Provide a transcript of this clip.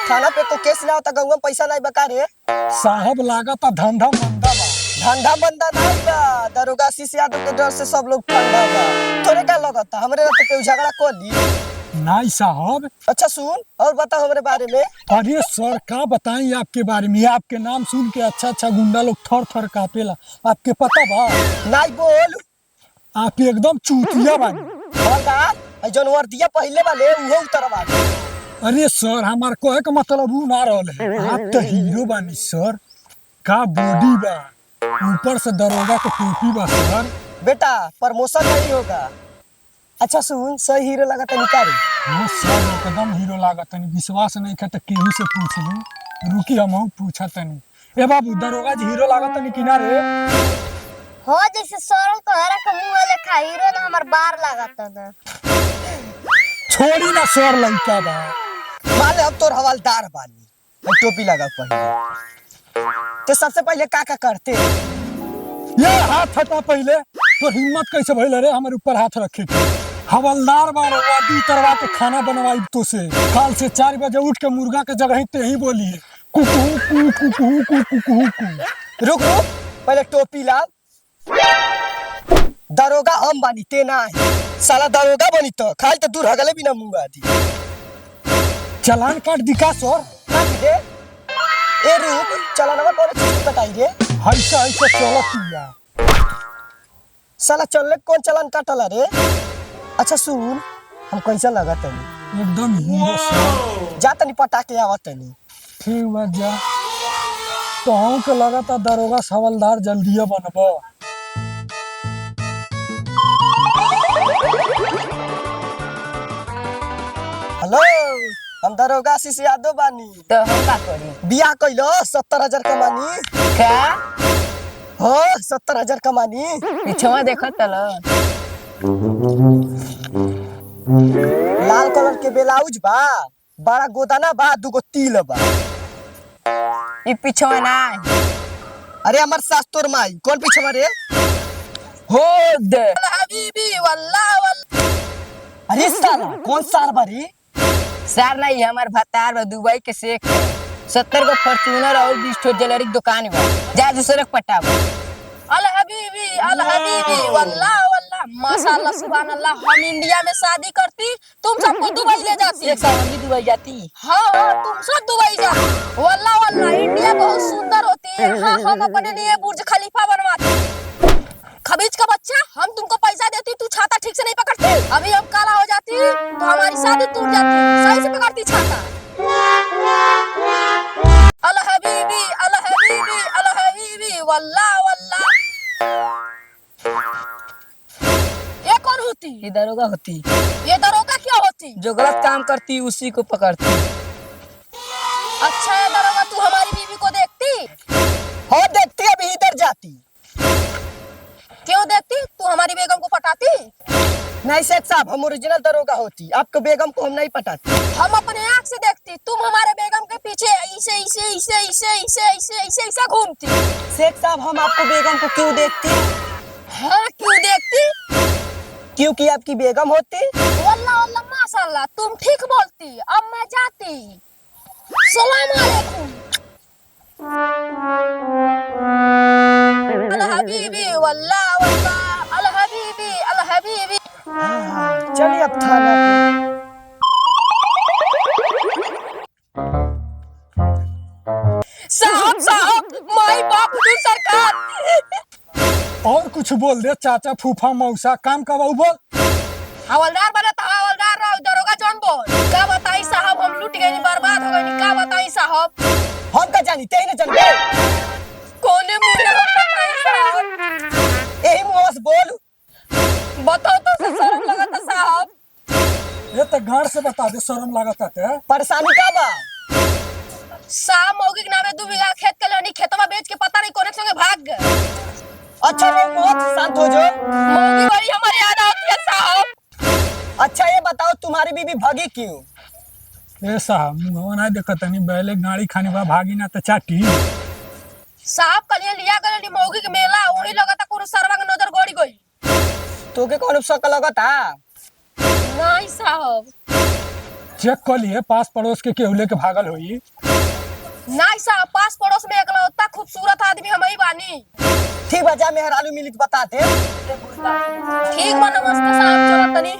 थाना पे तो केस ना होता, गंगा में पैसा नहीं बका रे। साहब लागत धंधा मंदा बा। धंधा बंदा नहीं बा, दरोगा आशीष यादव के डर से सब लोग ठंडा बा। तोरे क्या लगता हमरे रहते केहू झगड़ा कर ली? नहीं साहब। अच्छा सुन और बता हमरे बारे में। अरे सर का बताएं आपके बारे में, आपके नाम सुन के अच्छा अच्छा गुंडा लोग थर थर कापेला। आपके पता बा? नहीं बोल। आप एकदम चूतिया बानी। हवलदार जौन वर्दिया पहले वाले उहो उतरवा दे। अरे सर हमार कहे का मतलब ऊ ना रहले। आप तो हीरो बानी सर, का बॉडी बा, ऊपर से दरोगा के टोपी बा सर। बेटा प्रमोशन नहीं होगा। अच्छा सुन, सही हीरो लगा तनी का रे? हाँ सर एकदम हीरो लागत तनी, विश्वास नहीं है तो केहू से पूछ ली। रुकी हम पूछा तनी। ए बाबू दरोगा जी हीरो लागत तनी कि ना रे? हो जैसे सरल तोहरा के मुंह वाले खा हीरो ना हमार बार लागत ना। छोड़ी ना सर लइका बा। माले अब तोर हवलदार बानी और टोपी लगा पहले। तो सबसे पहले का करते? ये हाथ हटा पहले। तो हिम्मत कैसे भइल रे हमारे ऊपर हाथ रखे के? हवलदार बारो वादी करवा के खाना बनवाई तो से। काल से 4 बजे उठ के मुर्गा के जगह ते ही बोलिए कुकू कू कुकू कू कुकू कू। रुक रुक पहले टोपी ला। दरोगा हम बानी ते ना है। साला दरोगा बनी तो खाली तो दूर हगले भी ना मुंगा दी। चालान काट दिखा सर। काट दे। ए रुक चलानवा कौन चीज कटाई रे? ऐसा ऐसा चलतिया। साला चलले कौन चालान काटला रे? अच्छा सुन, हम कैसा लगा तनी? एकदम हीरो सर। जा तनी पटा के आवा तनी। ठीक बा जा। तो हम के लगा था दरोगा हवलदार जल्दी बनबो। हेलो हम दरोगा आशीष यादव बानी। तो हम का करी? बियाह कइलो 70,000 कमानी। क्या? हो 70,000 कमानी। पीछवा देखत तलो। लाल कलर के ब्लाउज बा, बड़ा गोदाना बा, दुगो तिल बा। ई पीछवा ना। अरे हमार सास तोर माई कौन पीछे रे? हो दे हबीबी वल्लाह अरे साला कौन सार बारी? सर नहीं हमार भतार बा दुबई के शेख है। 70 को फॉर्च्यूनर और 20 ठो ज्वेलरी की दुकान बा। जा दूसरे को पटा बा। अल हबीबी वल्लाह वल्लाह माशाल्लाह सुभान अल्लाह। हम इंडिया में शादी करती, तुम सबको दुबई ले जाती। एक साल में दुबई जाती। हाँ तुम सब दुबई जाती। वल्लाह वल्लाह इंडिया बहुत सुंदर होती है। हाँ हम अपने लिए बुर्ज खलीफा बनवाते। खबीज का बच्चा, हम तुमको पैसा देती, तू छाता ठीक से नहीं पकड़ती। अभी हम काला हो जाती तो हमारी शादी टूट जाती। सही से पकड़ती छाता। अल हबीबी वल्लाह वल्लाह। ये कौन होती? ये दरोगा होती। ये दरोगा क्या होती? जो गलत काम करती उसी को पकड़ती। अच्छा है दरोगा, तू हमारी बीवी को देखती? हो देखती अभी इधर जाती। क्यों देखती? तू हमारी बेगम को पटाती? नहीं शेख साहब हम ओरिजिनल दरोगा होती, आपको बेगम को हम नहीं पटाते। हम अपने आँख से देखती, तुम हमारे बेगम के पीछे ऐसे घूमती। शेख साहब हम आपको बेगम को क्यों देखती? हाँ क्यों देखती? क्योंकि आपकी बेगम होती। वल्लाह वल्लाह माशाल्लाह तुम ठीक बोलती। अब मैं जाती। सलाम अलैकुम। अल हबीबी वल्लाह वल्लाह अल हबीबी। चलिए अब थाना पे। साहब माई बाप हुजूर सरकार। और कुछ बोल दे चाचा फूफा मौसा, काम का बाबू बोल। हवलदार बने तो हवलदार रहो, दरोगा जौन बोल। का बताई साहब, हम लूट गए, बर्बाद हो गए। का बताई साहब? हम का जानी ते न जानबे। कोने मुंह बताई साहब? यही मुंह से बोल। बताओ तो शर्म लगता साहब। ये तो गाड़ से बता दे, शर्म लागत है। परेशानी का बा? साहब मौगी के नामे 2 बीघा खेत के लेनी, खेतवा बेच के पता नहीं कोने संगे भाग गए। अच्छा रो बहुत शांत हो जाओ। मौगी बड़ी हमारी याद आती है साहब। अच्छा ये बताओ तुम्हारी बीवी भागी क्यों? ए साहब मुंह नहीं देखत नहीं, पहले गाड़ी खाने बा भागी ना तो चाटी। साहब कलिया लिया गले मौगी के मेला, वही लगा था कोनो सरवा के नजर गड़ी गई। तो के कौन शक लगता? नहीं साहब। चेक कर लिए पास पड़ोस के केहू लेके भागल होई। नहीं साहब, पास पड़ोस में इकलौता खूबसूरत आदमी हम ही बानी। ठीक बा, जा मेहरारू मिली तो बता दे। ठीक बा, नमस्ते साहब, चलो तनी।